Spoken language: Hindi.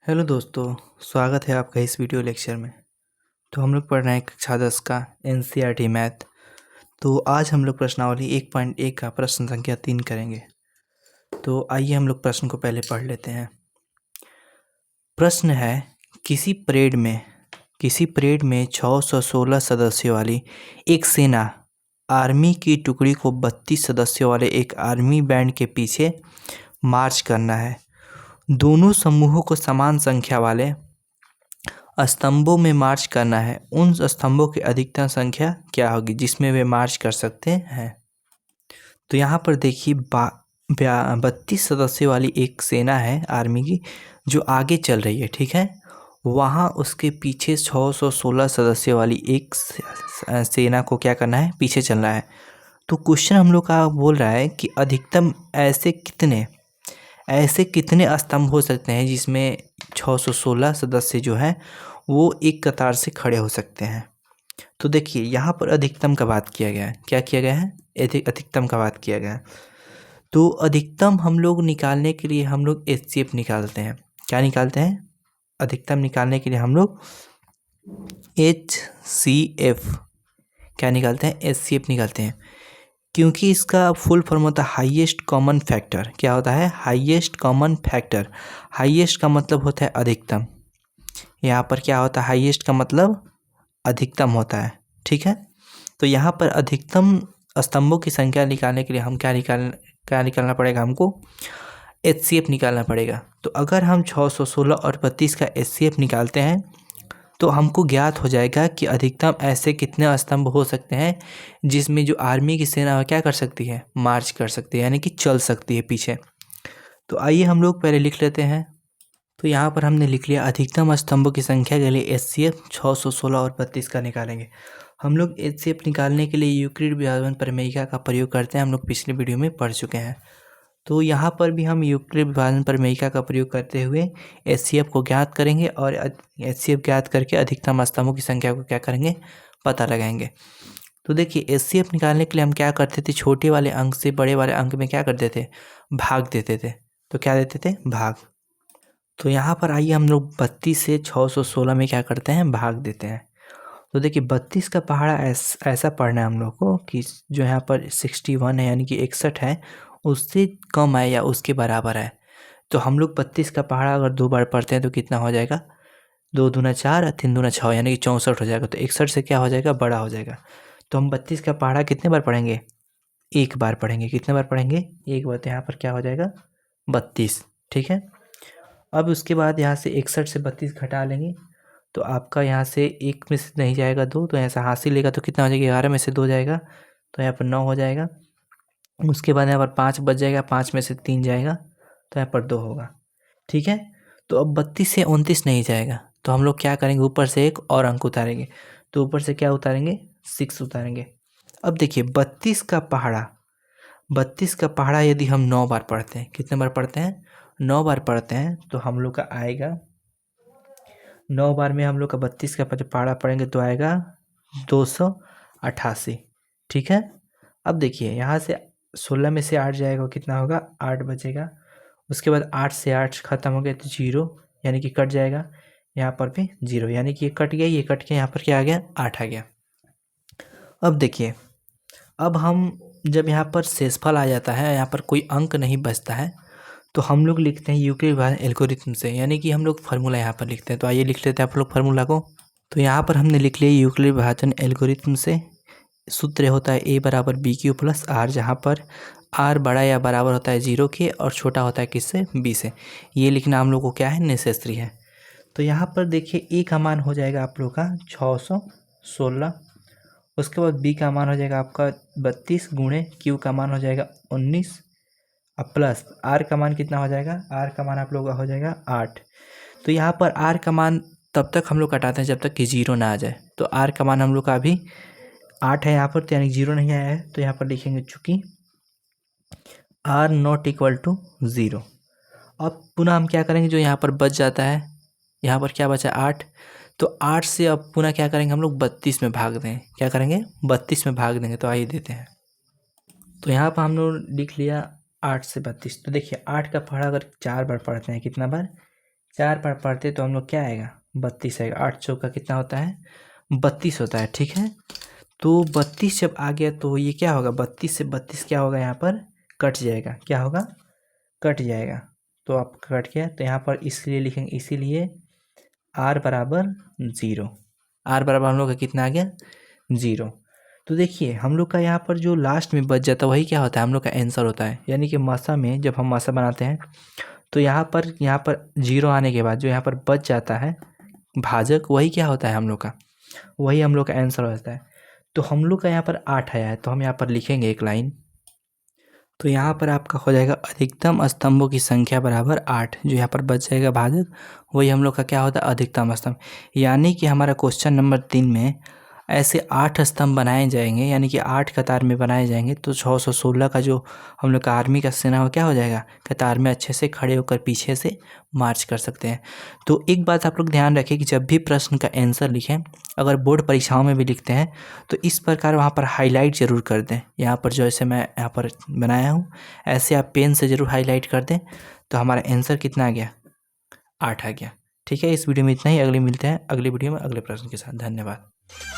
हेलो दोस्तों, स्वागत है आपका इस वीडियो लेक्चर में। तो हम लोग पढ़ रहे हैं कक्षा 10 का एनसीईआरटी मैथ। तो आज हम लोग प्रश्नावली 1.1 का प्रश्न संख्या 3 करेंगे। तो आइए हम लोग प्रश्न को पहले पढ़ लेते हैं। प्रश्न है, किसी परेड में 616 सदस्यों वाली एक सेना आर्मी की टुकड़ी को 32 सदस्यों वाले एक आर्मी बैंड के पीछे मार्च करना है। दोनों समूहों को समान संख्या वाले स्तंभों में मार्च करना है। उन स्तंभों की अधिकतम संख्या क्या होगी जिसमें वे मार्च कर सकते हैं। तो यहाँ पर देखिए 32 सदस्यों वाली एक सेना है आर्मी की जो आगे चल रही है, ठीक है। वहाँ उसके पीछे 616 सदस्यों वाली एक सेना को क्या करना है, पीछे चलना है। तो क्वेश्चन हम लोग का बोल रहा है कि अधिकतम ऐसे कितने स्तंभ हो सकते हैं जिसमें 616 सदस्य जो हैं वो एक कतार से खड़े हो सकते हैं। तो देखिए यहाँ पर अधिकतम का बात किया गया है। क्या किया गया है? अधिकतम का बात किया गया है। तो अधिकतम हम लोग निकालने के लिए हम लोग एचसीएफ निकालते हैं। क्या निकालते हैं? अधिकतम निकालने के लिए हम लोग एचसीएफ क्या निकालते हैं? एचसीएफ निकालते हैं, क्योंकि इसका फुल फॉर्म होता है हाईएस्ट कॉमन फैक्टर। क्या होता है? Highest common factor. हाईएस्ट का मतलब होता है अधिकतम। यहाँ पर क्या होता है? हाईएस्ट का मतलब अधिकतम होता है, ठीक है। तो यहाँ पर अधिकतम स्तंभों की संख्या निकालने के लिए हम क्या निकालना पड़ेगा? हमको एचसीएफ निकालना पड़ेगा। तो अगर हम 616 और 32 का एचसीएफ निकालते हैं तो हमको ज्ञात हो जाएगा कि अधिकतम ऐसे कितने स्तंभ हो सकते हैं जिसमें जो आर्मी की सेना क्या कर सकती है? मार्च कर सकती है, यानी कि चल सकती है पीछे। तो आइए हम लोग पहले लिख लेते हैं। तो यहाँ पर हमने लिख लिया अधिकतम स्तंभों की संख्या के लिए एचसीएफ 616 और 32 का निकालेंगे। हम लोग एचसीएफ निकालने के लिए यूक्लिड विभाजन प्रमेयिका का प्रयोग करते हैं। हम लोग पिछले वीडियो में पढ़ चुके हैं। तो यहाँ पर भी हम यूक्लिड विभाजन प्रमेयिका का प्रयोग करते हुए एचसीएफ को ज्ञात करेंगे और एचसीएफ ज्ञात करके अधिकतम स्तंभों की संख्या को क्या करेंगे? पता लगाएंगे। तो देखिए एचसीएफ निकालने के लिए हम क्या करते थे? छोटे वाले अंक से बड़े वाले अंक में क्या करते थे? भाग देते थे। तो क्या देते थे? भाग। तो यहाँ पर आइए हम लोग 32 से 616 में क्या करते हैं? भाग देते हैं। तो देखिए 32 का पहाड़ा ऐसा पढ़ना है हम लोग को कि जो यहाँ पर 61 है यानी कि 61 है उससे कम है या उसके बराबर है। तो हम लोग 32 का पहाड़ा अगर 2 बार पढ़ते हैं तो कितना हो जाएगा? 2 दूना 4 3 दूना 6 यानी कि 64 हो जाएगा। तो 61 से क्या हो जाएगा? बड़ा हो जाएगा। तो हम 32 का पहाड़ा कितने बार पढ़ेंगे? एक बार पढ़ेंगे। कितने बार पढ़ेंगे? एक बार। तो यहाँ पर क्या हो जाएगा? 32, ठीक है। अब उसके बाद यहाँ से 61 से 32 घटा लेंगे तो आपका यहाँ से एक में से नहीं जाएगा 2, तो यहाँ से हासिल लेगा तो कितना हो जाएगा? 11 में से 2 जाएगा तो यहाँ पर 9 हो जाएगा। उसके बाद यहाँ पर 5 बच जाएगा, 5 में से 3 जाएगा तो यहाँ पर 2 होगा, ठीक है। तो अब 32 से 29 नहीं जाएगा तो हम लोग क्या करेंगे? ऊपर से एक और अंक उतारेंगे। तो ऊपर से क्या उतारेंगे? 6 उतारेंगे। अब देखिए 32 का पहाड़ा यदि हम 9 बार पढ़ते हैं, कितने बार पढ़ते हैं? 9 बार पढ़ते हैं तो हम लोग का आएगा 9 बार में हम लोग का 32 का पहाड़ा पढ़ेंगे तो आएगा 288, ठीक है। अब देखिए यहाँ से 16 में से 8 जाएगा, कितना होगा? 8 बचेगा। उसके बाद 8 से 8 खत्म हो गया तो 0 यानी कि कट जाएगा। यहाँ पर भी 0 यानी कि ये कट गया, ये कट गया, यहाँ पर क्या आ गया? 8 आ गया। अब देखिए अब हम जब यहाँ पर शेषफल आ जाता है, यहाँ पर कोई अंक नहीं बचता है तो हम लोग लिखते हैं यूक्लिड विभाजन एल्गोरिथम से, यानी कि हम लोग फार्मूला यहाँ पर लिखते हैं। तो आइए लिख लेते हैं आप लोग फार्मूला को। तो यहाँ पर हमने लिख लिया यूक्लिड विभाजन एल्गोरिथम से। सूत्र होता है a बराबर बी क्यू प्लस आर, जहाँ पर r बड़ा या बराबर होता है 0 के और छोटा होता है किससे? b से। ये लिखना हम लोग को क्या है? नेसेसरी है। तो यहाँ पर देखिए a का मान हो जाएगा आप लोग का 616। उसके बाद b का मान हो जाएगा आपका 32 गुणे q का मान हो जाएगा 19 अब प्लस r का मान कितना हो जाएगा? r का मान आप लोगों का हो जाएगा 8। तो यहाँ पर r का मान तब तक हम लोग कटाते हैं जब तक कि 0 ना आ जाए। तो r का मान हम लोग का अभी 8 है यहाँ पर, तो यानी 0 नहीं आया है तो यहाँ पर लिखेंगे चूँकि r नॉट इक्वल टू 0। अब पुनः हम क्या करेंगे? जो यहाँ पर बच जाता है, यहाँ पर क्या बचा? 8। तो 8 से अब पुनः क्या करेंगे? हम लोग 32 में भाग दें। क्या करेंगे? 32 में भाग देंगे। तो आइए देते हैं। तो यहाँ पर हम लोग लिख लिया 8 से 32। तो देखिए 8 का पहाड़ा अगर 4 बार पढ़ते हैं, कितना बार? 4 पर पढ़ते तो हम लोग क्या आएगा 32 आएगा। 8 चौका कितना होता है 32 होता है। ठीक है, तो 32 जब आ गया तो ये क्या होगा 32 से 32 क्या होगा यहाँ पर कट जाएगा। क्या होगा कट जाएगा। तो आप कट गया तो यहाँ पर इसलिए लिखेंगे, इसीलिए r बराबर 0। r बराबर हम लोग का कितना आ गया 0। तो देखिए हम लोग का यहाँ पर जो लास्ट में बच जाता है वही क्या होता है हम लोग का आंसर होता है। यानी कि मासा में जब हम मासा बनाते हैं तो यहाँ पर 0 आने के बाद जो यहाँ पर बच जाता है भाजक वही क्या होता है हम लोग का, वही हम लोग का आंसर होता है। तो हम लोग का यहाँ पर 8 आया है तो हम यहाँ पर लिखेंगे एक लाइन। तो यहाँ पर आपका हो जाएगा अधिकतम स्तंभों की संख्या बराबर 8। जो यहाँ पर बच जाएगा भाजक वही हम लोग का क्या होता है अधिकतम स्तंभ। यानी कि हमारा क्वेश्चन नंबर 3 में ऐसे 8 स्तंभ बनाए जाएंगे, यानी कि 8 कतार में बनाए जाएंगे। तो 616 का जो हम लोग का आर्मी का सेना हो क्या हो जाएगा कतार में अच्छे से खड़े होकर पीछे से मार्च कर सकते हैं। तो एक बात आप लोग ध्यान रखें कि जब भी प्रश्न का आंसर लिखें, अगर बोर्ड परीक्षाओं में भी लिखते हैं तो इस प्रकार वहाँ पर हाईलाइट ज़रूर कर दें। यहाँ पर जैसे मैं यहाँ पर बनाया हूँ ऐसे आप पेन से ज़रूर हाईलाइट कर दें। तो हमारा आंसर कितना आ गया 8 आ गया। ठीक है, इस वीडियो में इतना ही। अगले मिलते हैं अगली वीडियो में अगले प्रश्न के साथ। धन्यवाद।